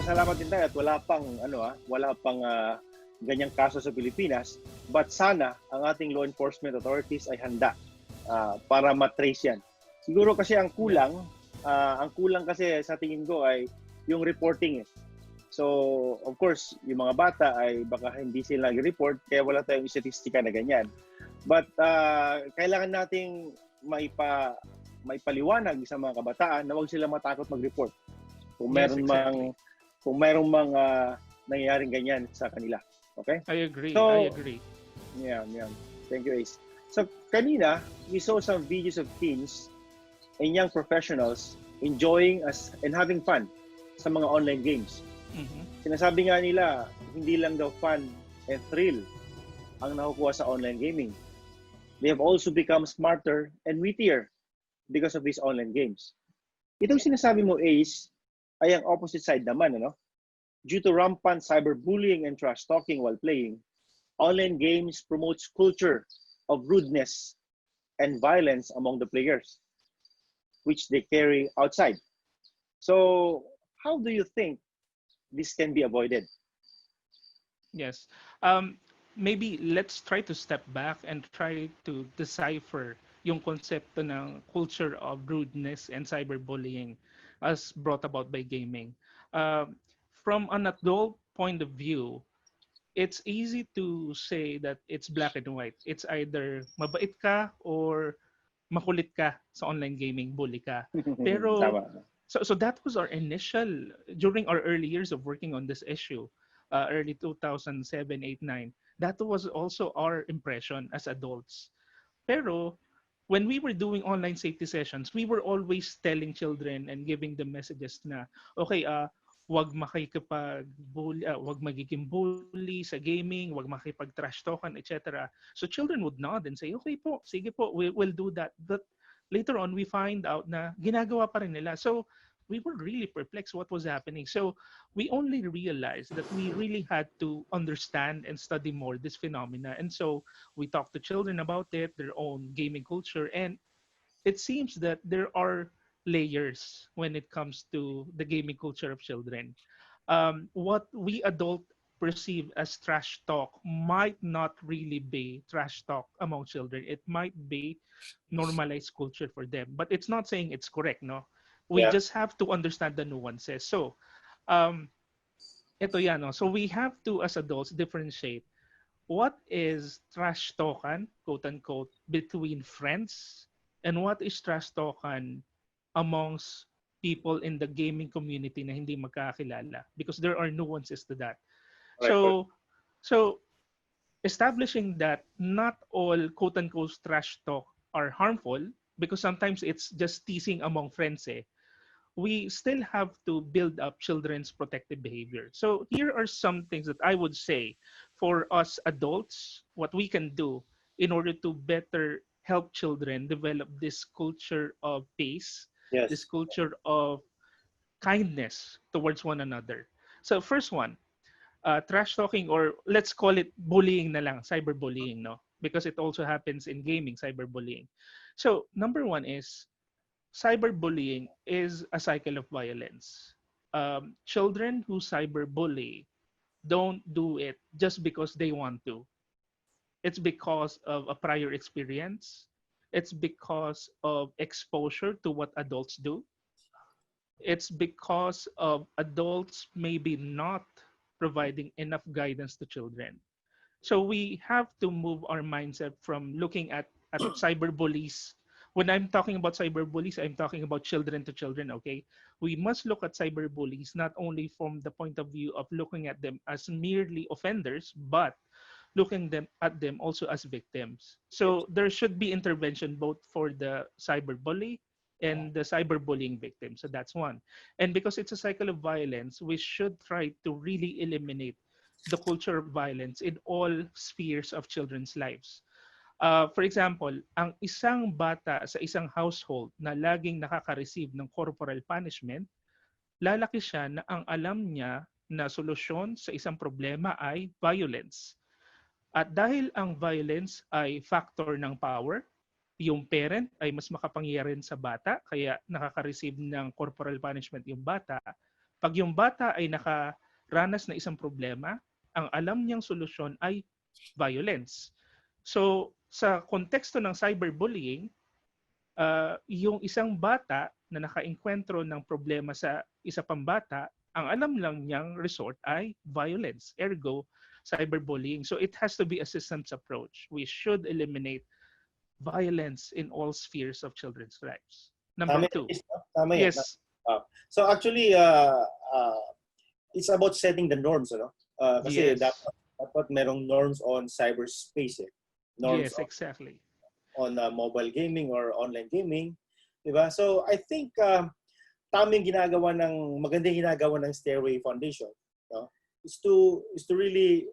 Pasalamat din tayo at wala pang ganyang kaso sa Pilipinas. But sana ang ating law enforcement authorities ay handa para matrace yan. Siguro kasi ang kulang kasi sa tingin ko ay yung reporting. So, of course, yung mga bata ay baka hindi sila nag-report kaya wala tayong statistika na ganyan. But kailangan nating maipaliwanag sa mga kabataan na huwag sila matakot mag-report. Kung mayroong mang nangyayaring ganyan sa kanila. Okay? I agree. Yeah. Thank you, Ace. So, kanina, we saw some videos of teens and young professionals enjoying and having fun sa mga online games. Mm-hmm. Sinasabi nga nila, hindi lang daw fun and thrill ang nakukuha sa online gaming. They have also become smarter and wittier because of these online games. Itong sinasabi mo, Ace, ay ang opposite side naman, Due to rampant cyberbullying and trash talking while playing, online games promotes culture of rudeness and violence among the players, which they carry outside. So, how do you think this can be avoided? Yes. Maybe let's try to step back and try to decipher yung konsepto ng culture of rudeness and cyberbullying as brought about by gaming. From an adult point of view, it's easy to say that it's black and white. It's either mabait ka or makulit ka sa online gaming, bully ka. Pero so that was our initial during our early years of working on this issue, early 2007, 8, 9. That was also our impression as adults. Pero when we were doing online safety sessions, we were always telling children and giving them messages na, okay, wag wag magiging bully sa gaming, wag makipag-trash talkan, etc. So children would nod and say, okay po, sige po, we'll do that. But later on, we find out na ginagawa pa rin nila. So we were really perplexed what was happening. So we only realized that we really had to understand and study more this phenomena. And so we talked to children about it, their own gaming culture, and it seems that there are layers when it comes to the gaming culture of children. What we adult perceive as trash talk might not really be trash talk among children. It might be normalized culture for them, but it's not saying it's correct, no? We just have to understand the nuances. So, ito yan, no? So we have to, as adults, differentiate what is trash talkan, quote unquote, between friends, and what is trash talkan amongst people in the gaming community na hindi magkakilala, because there are nuances to that. Right. So establishing that not all quote unquote trash talk are harmful, because sometimes it's just teasing among friends, we still have to build up children's protective behavior. So here are some things that I would say for us adults, what we can do in order to better help children develop this culture of peace, this culture of kindness towards one another. So first one, trash talking, or let's call it bullying na lang, cyberbullying, no? Because it also happens in gaming, cyberbullying. So number one is cyberbullying is a cycle of violence. Children who cyberbully don't do it just because they want to. It's because of a prior experience. It's because of exposure to what adults do. It's because of adults maybe not providing enough guidance to children. So we have to move our mindset from looking at cyberbullies. When I'm talking about cyberbullies, I'm talking about children to children, okay? We must look at cyberbullies not only from the point of view of looking at them as merely offenders, but looking at them also as victims. So there should be intervention both for the cyberbully and the cyberbullying victim. So that's one. And because it's a cycle of violence, we should try to really eliminate the culture of violence in all spheres of children's lives. For example, ang isang bata sa isang household na laging nakaka-receive ng corporal punishment, lalaki siya na ang alam niya na solusyon sa isang problema ay violence. At dahil ang violence ay factor ng power, yung parent ay mas makapangyarihan sa bata, kaya nakaka-receive ng corporal punishment yung bata, Pag yung bata ay nakaranas na isang problema, ang alam niyang solusyon ay violence. So, sa konteksto ng cyberbullying, yung isang bata na nakaengkwentro ng problema sa isa pang bata, ang alam lang niyang resort ay violence, ergo cyberbullying. So it has to be a systems approach. We should eliminate violence in all spheres of children's lives. Number Tama two, yan, no? Tama yan. yes, So actually, it's about setting the norms, ano? Kasi yes, dapat merong norms on cyberspace, eh. Norms yes, exactly. on mobile gaming or online gaming, 'di ba? So I think tamang magandang ginagawa ng Stairway Foundation, no? Is to really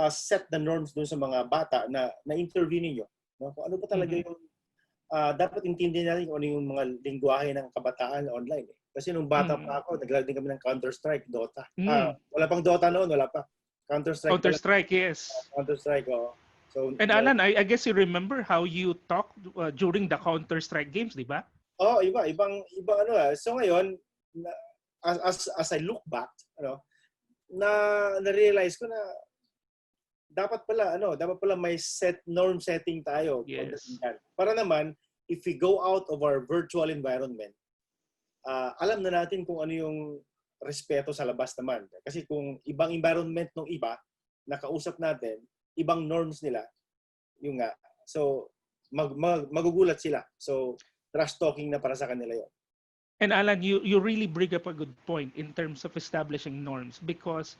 set the norms dun sa mga bata na interview ninyo, no? Kung ano ba talaga yung dapat intindihin natin kung ano yung mga lengguwahe ng kabataan online, eh. Kasi nung bata pa ako, naglalaro din kami ng Counter-Strike, Dota. Wala pang Dota noon, wala pa. Counter-Strike pala. Counter-Strike, yes. Counter-Strike, oh. So, And Alan, I guess you remember how you talked during the Counter-Strike games, di ba? oh, ibang ano. So ngayon, as I look back, ano, na-realize ko na dapat pala may norm setting tayo. Yes. Para naman, if we go out of our virtual environment, alam na natin kung ano yung respeto sa labas naman. Kasi kung ibang environment ng iba, nakausap natin, ibang norms nila, yung nga. So, magugulat sila. So, trash talking na para sa kanila yun. And Alan, you really bring up a good point in terms of establishing norms because,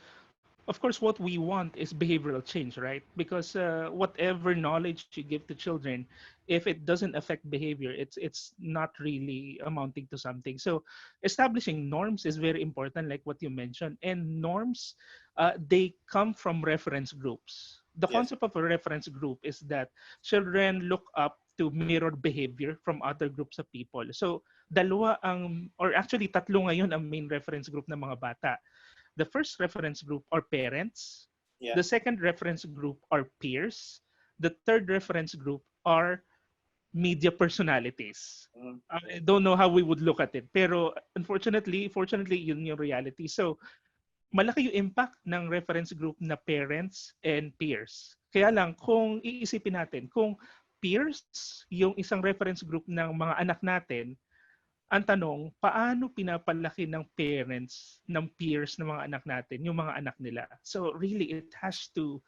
of course, what we want is behavioral change, right? Because whatever knowledge you give to children, if it doesn't affect behavior, it's not really amounting to something. So establishing norms is very important, like what you mentioned. And norms, they come from reference groups. The concept of a reference group is that children look up to mirror behavior from other groups of people. So actually tatlo ngayon ang main reference group ng mga bata. The first reference group are parents. Yeah. The second reference group are peers. The third reference group are media personalities. I don't know how we would look at it. Pero fortunately, yun yung reality. So, malaki yung impact ng reference group na parents and peers. Kaya lang, kung iisipin natin, kung peers, yung isang reference group ng mga anak natin, ang tanong, paano pinapalaki ng parents, ng peers ng mga anak natin, yung mga anak nila? So really, it has to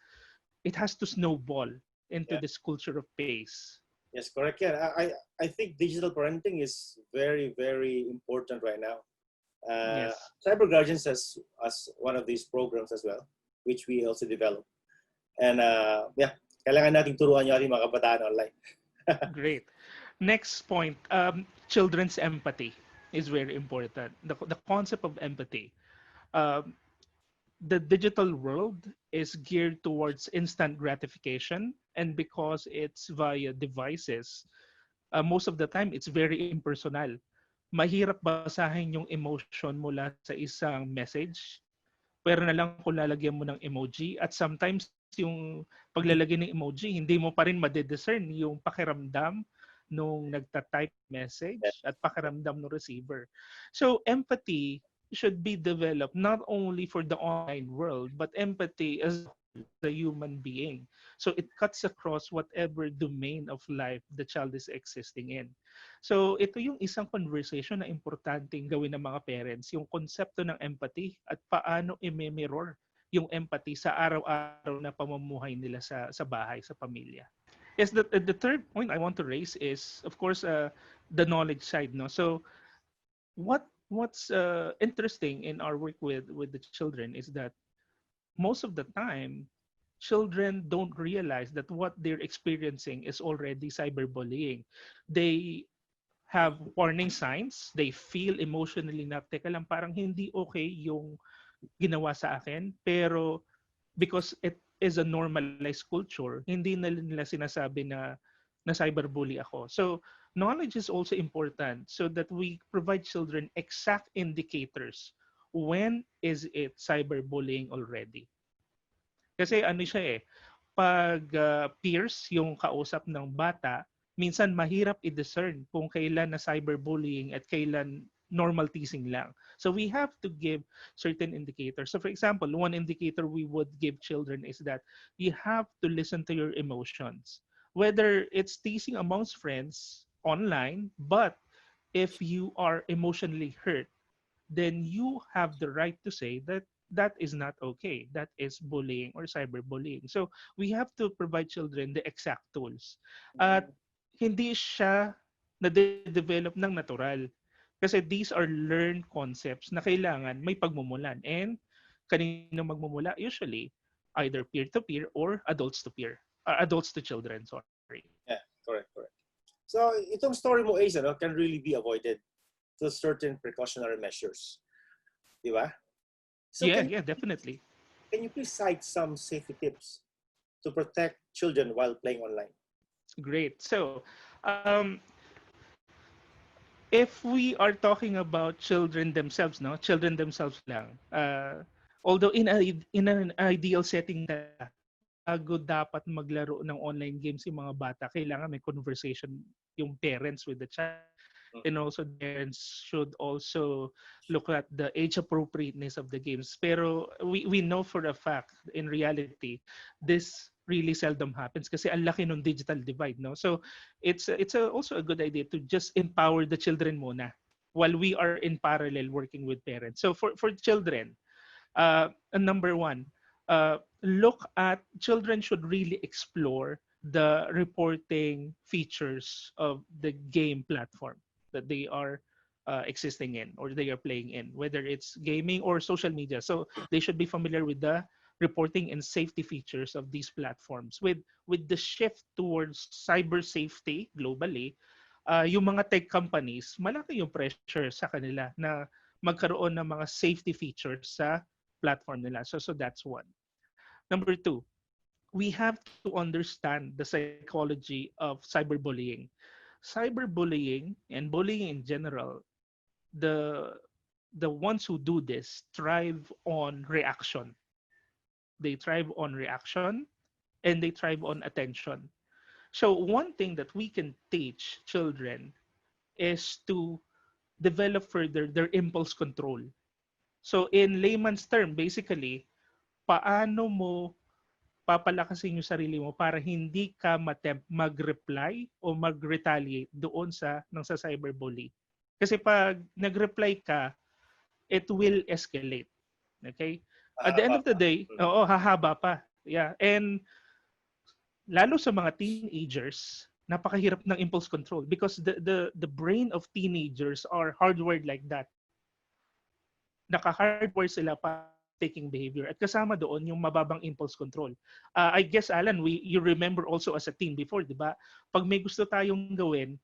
snowball into this culture of pace. Yes, correct. Yeah, I think digital parenting is very, very important right now. Yes. CyberGuardians has one of these programs as well, which we also develop. And kailangan nating turuan yung ating mga kabataan online. Great. Next point, children's empathy is very important. The concept of empathy. The digital world is geared towards instant gratification, and because it's via devices, most of the time it's very impersonal. Mahirap basahin yung emotion mula sa isang message, pero na lang kung lalagyan mo ng emoji, at sometimes yung paglalagay ng emoji, hindi mo pa rin madediscern yung pakiramdam nung nagta-type message at pakiramdam ng receiver. So empathy should be developed not only for the online world, but empathy as the human being. So it cuts across whatever domain of life the child is existing in. So ito yung isang conversation na importanteng gawin ng mga parents, yung konsepto ng empathy at paano i-mirror yung empathy sa araw-araw na pamumuhay nila sa bahay, sa pamilya. Yes, the third point I want to raise is, of course, the knowledge side. No, so what's interesting in our work with the children is that most of the time, children don't realize that what they're experiencing is already cyberbullying. They have warning signs. They feel emotionally na, teka lang, parang hindi okay yung ginawa sa akin. Pero because it is a normalized culture, hindi na nila sinasabi na cyberbully ako. So knowledge is also important so that we provide children exact indicators. When is it cyberbullying already? Kasi ano siya pag peers yung kausap ng bata, minsan mahirap i-discern kung kailan na cyberbullying at kailan normal teasing lang. So we have to give certain indicators. So for example, one indicator we would give children is that you have to listen to your emotions. Whether it's teasing amongst friends online, but if you are emotionally hurt, then you have the right to say that that is not okay. That is bullying or cyberbullying. So we have to provide children the exact tools. At hindi siya na-develop ng natural. Kasi these are learned concepts na kailangan may pagmumulan. And kanino magmumula? Usually, either peer-to-peer or adults-to-peer. Adults to children, sorry. Yeah, correct, correct. So itong story mo, Ace, can really be avoided through certain precautionary measures. Di ba? So Yeah, yeah, definitely. can you please cite some safety tips to protect children while playing online? Great. So, if we are talking about children themselves, no, children themselves lang. Although in an ideal setting talaga, bago dapat maglaro ng online games yung mga bata, kailangan may conversation yung parents with the child. And also the parents should also look at the age appropriateness of the games. Pero we know for a fact, in reality, this really seldom happens kasi ang laki ng digital divide, no? So also a good idea to just empower the children muna while we are in parallel working with parents. So for children, number one, look at children should really explore the reporting features of the game platform that they are existing in or they are playing in, whether it's gaming or social media. So they should be familiar with the reporting and safety features of these platforms. With the shift towards cyber safety globally, yung mga tech companies, malaki yung pressure sa kanila na magkaroon ng mga safety features sa platform nila. So that's one. Number two, we have to understand the psychology of cyberbullying. Cyberbullying and bullying in general, the the ones who do this thrive on reaction. They thrive on reaction and they thrive on attention. So one thing that we can teach children is to develop further their impulse control. So in layman's term, basically, paano mo papalakasin yung sarili mo para hindi ka matempt mag-reply o mag-retaliate doon sa cyberbully. Kasi pag nag-reply ka, it will escalate. Okay? At the end Hahaba of the pa. day, oo, hahaba pa. Yeah. And lalo sa mga teenagers, napakahirap ng impulse control because the brain of teenagers are hardwired like that. Naka-hardwire sila para taking behavior at kasama doon yung mababang impulse control. I guess Alan, you remember also as a teen before, 'di ba? Pag may gusto tayong gawin,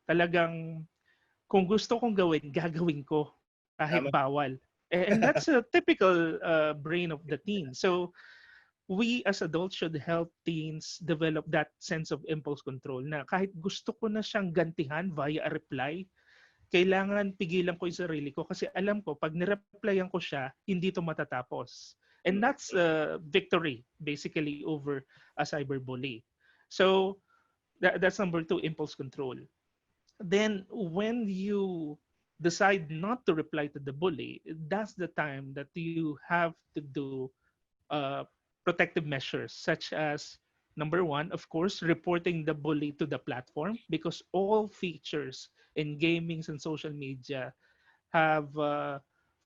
talagang kung gusto kong gawin, gagawin ko kahit Tama. bawal. And that's a typical brain of the teen. So we as adults should help teens develop that sense of impulse control na kahit gusto ko na siyang gantihan via a reply, kailangan pigilan ko yung sarili ko kasi alam ko pag nireplyan ko siya, hindi to matatapos. And that's a victory basically over a cyberbully. So that's number two, impulse control. Then when you decide not to reply to the bully, that's the time that you have to do uh, protective measures such as number one, of course, reporting the bully to the platform because all features in gamings and social media have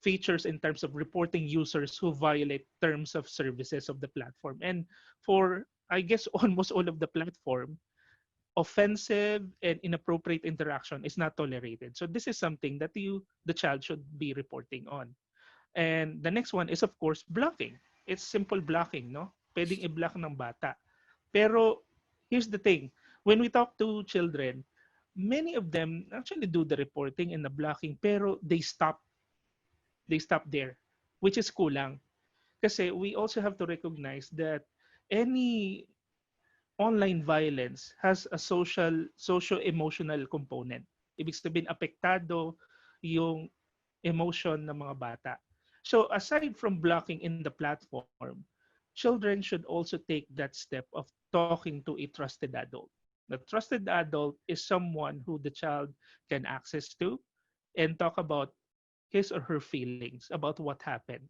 features in terms of reporting users who violate terms of services of the platform. And for, I guess, almost all of the platform, offensive and inappropriate interaction is not tolerated. So this is something that the child should be reporting on. And the next one is of course blocking. It's simple blocking, no? Pwedeng i-block ng bata. Pero here's the thing, when we talk to children, many of them actually do the reporting and the blocking pero they stop there, which is kulang. Kasi we also have to recognize that any online violence has a socio-emotional component. Ibig sabihin, apektado yung emotion ng mga bata. So aside from blocking in the platform, children should also take that step of talking to a trusted adult. The trusted adult is someone who the child can access to, and talk about his or her feelings about what happened.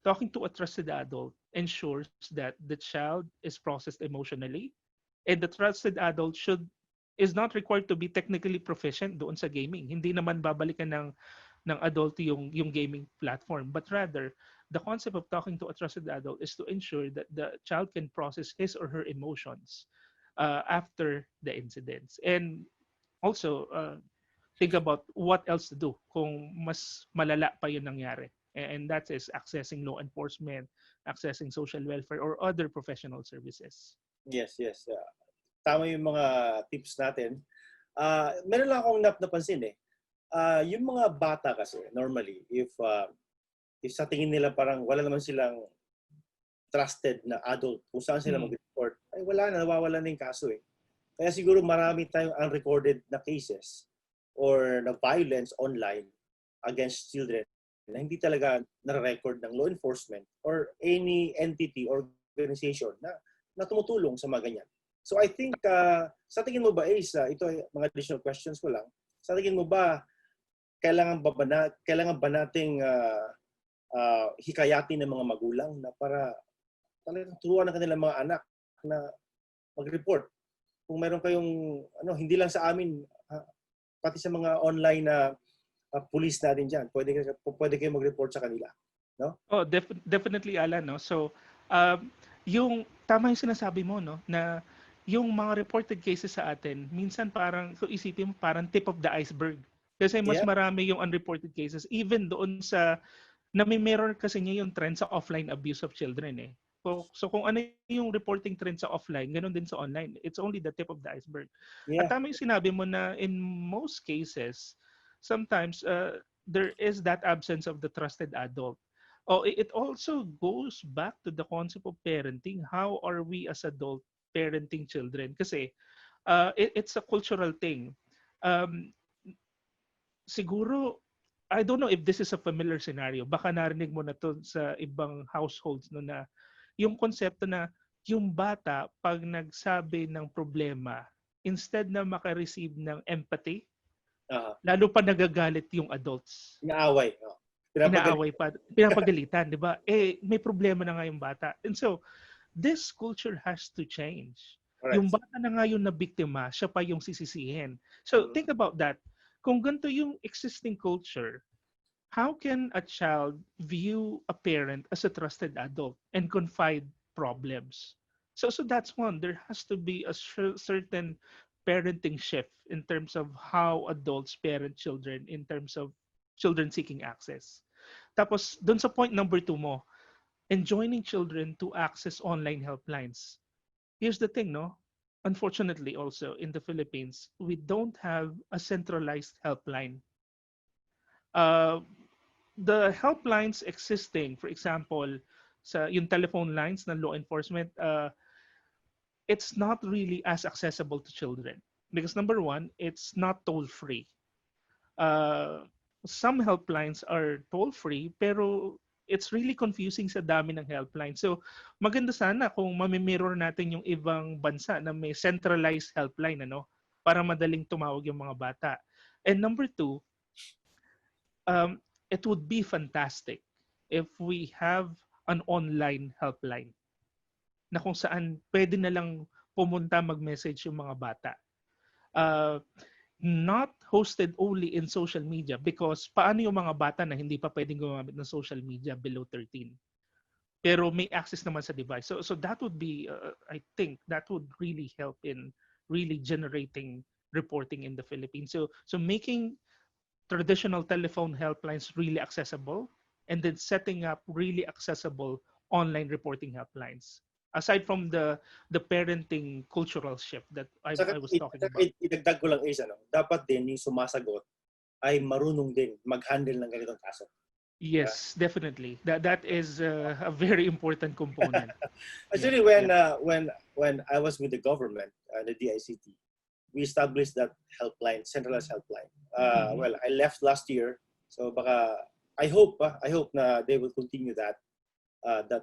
Talking to a trusted adult ensures that the child is processed emotionally, and the trusted adult is not required to be technically proficient doon sa gaming. Hindi naman babalikan ng adult yung gaming platform, but rather the concept of talking to a trusted adult is to ensure that the child can process his or her emotions after the incidents. And also, think about what else to do kung mas malala pa yung nangyari. And that is accessing law enforcement, accessing social welfare, or other professional services. Yes, yes. Tama yung mga tips natin. Meron lang akong napansin eh. Yung mga bata kasi, normally, if sa tingin nila parang wala naman silang trusted na adult kung saan sila mag-report, ay wala na, nawawala na yung kaso eh. Kaya siguro marami tayong unrecorded na cases or na violence online against children na hindi talaga na-record ng law enforcement or any entity or organization na tumutulong sa mga ganyan. So I think, sa tingin mo ba, Ace, ito ay mga additional questions ko lang, sa tingin mo ba, kailangan ba nating hikayatin ng mga magulang na para talagang turuan ng kanilang mga anak na mag-report? Kung meron kayong, hindi lang sa amin, pati sa mga online na police natin dyan, pwede kayo mag-report sa kanila. No? Oh, definitely, Alan. No? So, yung tama yung sinasabi mo, no, na yung mga reported cases sa atin, minsan parang, so isipin mo, parang tip of the iceberg. Kasi mas marami yung unreported cases, even doon sa, nami-mirror kasi niya yung trend sa offline abuse of children eh. So kung ano yung reporting trend sa offline, ganun din sa online. It's only the tip of the iceberg. Yeah. At tama yung sinabi mo na in most cases, sometimes there is that absence of the trusted adult. Oh, it also goes back to the concept of parenting. How are we as adult parenting children? Kasi it's a cultural thing. Siguro, I don't know if this is a familiar scenario. Baka narinig mo na to sa ibang households no, na yung konsepto na yung bata pag nagsabi ng problema, instead na makareceive ng empathy, lalo pa nagagalit yung adults. Inaaway. Inaaway pa. Pinapagalitan, di ba? Eh, may problema na nga yung bata. And so, this culture has to change. Right. Yung bata na nga yung nabiktima, siya pa yung sisisihin. So, think about that. Kung ganito yung existing culture, how can a child view a parent as a trusted adult and confide problems? So that's one. There has to be a certain parenting shift in terms of how adults parent children in terms of children seeking access. Tapos, dun sa point number 2 mo, enjoining children to access online helplines. Here's the thing, no? Unfortunately, also in the Philippines, we don't have a centralized helpline. The helplines existing, for example, sa yung telephone lines ng law enforcement, it's not really as accessible to children. Because number one, it's not toll-free. Some helplines are toll-free, pero it's really confusing sa dami ng helpline. So, maganda sana kung mamimirror natin yung ibang bansa na may centralized helpline, para madaling tumawag yung mga bata. And number 2, it would be fantastic if we have an online helpline na kung saan pwede na lang pumunta mag-message yung mga bata. Not hosted only in social media because paano yung mga bata na hindi pa pwedeng gumamit ng social media below 13? Pero may access naman sa device. So that would be, I think, that would really help in really generating reporting in the Philippines. So making traditional telephone helplines really accessible and then setting up really accessible online reporting helplines. Aside from the parenting cultural shift that I was talking about. Idagdag ko lang is, dapat din yung sumasagot ay marunong din mag-handle ng ganitong kaso. Yes, definitely. That is a very important component. Actually, when I was with the government, the DICT, we established that helpline, centralized helpline. Well, I left last year, so baka I hope na they will continue that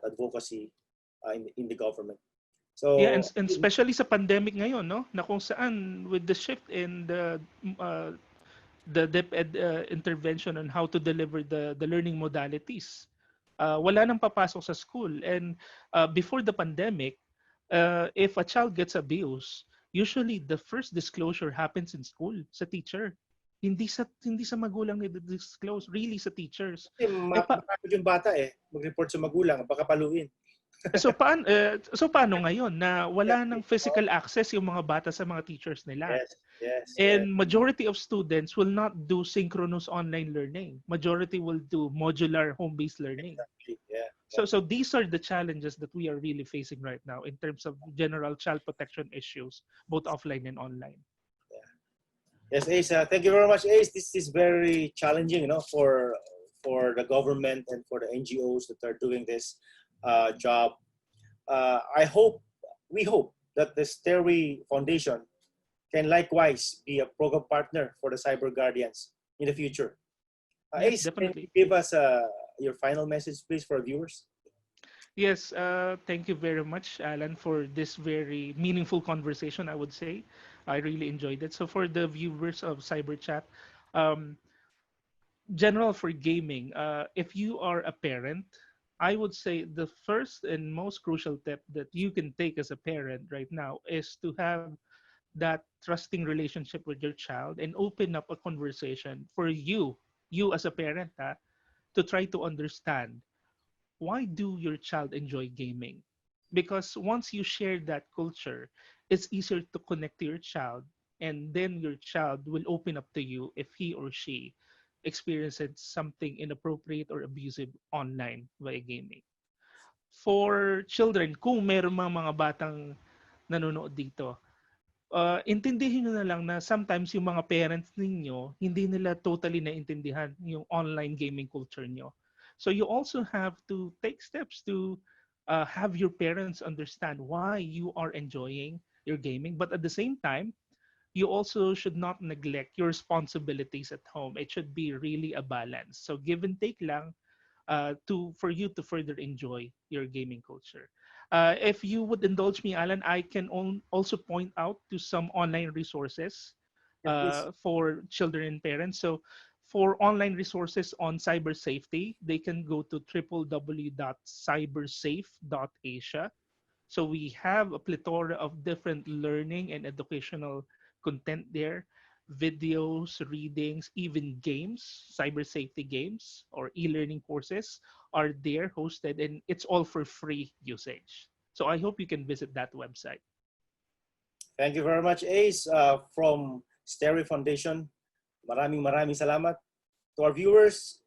advocacy in the government. So yeah, and especially sa pandemic ngayon, no, na kung saan with the shift in the DepEd intervention on how to deliver the learning modalities. Wala nang papasok sa school. And before the pandemic, if a child gets abused, usually the first disclosure happens in school, sa teacher. Hindi sa magulang i-disclose, really sa teachers. Kasi Eh, matakot yung bata mag-report sa magulang, baka paluin. so paano ngayon na wala Exactly. ng physical access yung mga bata sa mga teachers nila? Yes, yes, yes. And majority of students will not do synchronous online learning. Majority will do modular home-based learning. Exactly. Yeah. So these are the challenges that we are really facing right now in terms of general child protection issues, both offline and online. Yes, Ace. Thank you very much, Ace. This is very challenging, for the government and for the NGOs that are doing this job. We hope that the Stairway Foundation can likewise be a program partner for the CyberGuardians in the future. Yes, Ace, can definitely. you give us your final message, please, for our viewers? Yes, thank you very much, Alan, for this very meaningful conversation, I would say. I really enjoyed it. So for the viewers of CyberChat, um, general for gaming, if you are a parent, I would say the first and most crucial tip that you can take as a parent right now is to have that trusting relationship with your child and open up a conversation for you as a parent, to try to understand why do your child enjoy gaming? Because once you share that culture, it's easier to connect to your child, and then your child will open up to you if he or she experiences something inappropriate or abusive online via gaming. For children, kung meron mga batang nanonood dito, intindihin nyo na lang na sometimes yung mga parents ninyo, hindi nila totally naintindihan yung online gaming culture nyo. So you also have to take steps to have your parents understand why you are enjoying your gaming. But at the same time, you also should not neglect your responsibilities at home. It should be really a balance. So give and take lang, for you to further enjoy your gaming culture. If you would indulge me, Alan, I can also point out to some online resources Yeah, please. for children and parents. So for online resources on cyber safety, they can go to www.cybersafe.asia. So we have a plethora of different learning and educational content there, videos, readings, even games, cyber safety games or e-learning courses are there hosted, and it's all for free usage. So I hope you can visit that website. Thank you very much, Ace, from Stairway Foundation. Maraming salamat. To our viewers,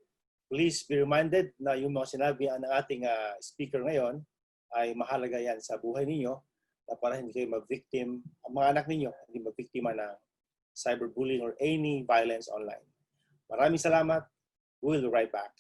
please be reminded na yung mga sinabi ng ating speaker ngayon ay mahalaga yan sa buhay ninyo na para hindi kayo mag-victim, ang mga anak ninyo hindi mag-victima ng cyberbullying or any violence online. Maraming salamat. We'll be right back.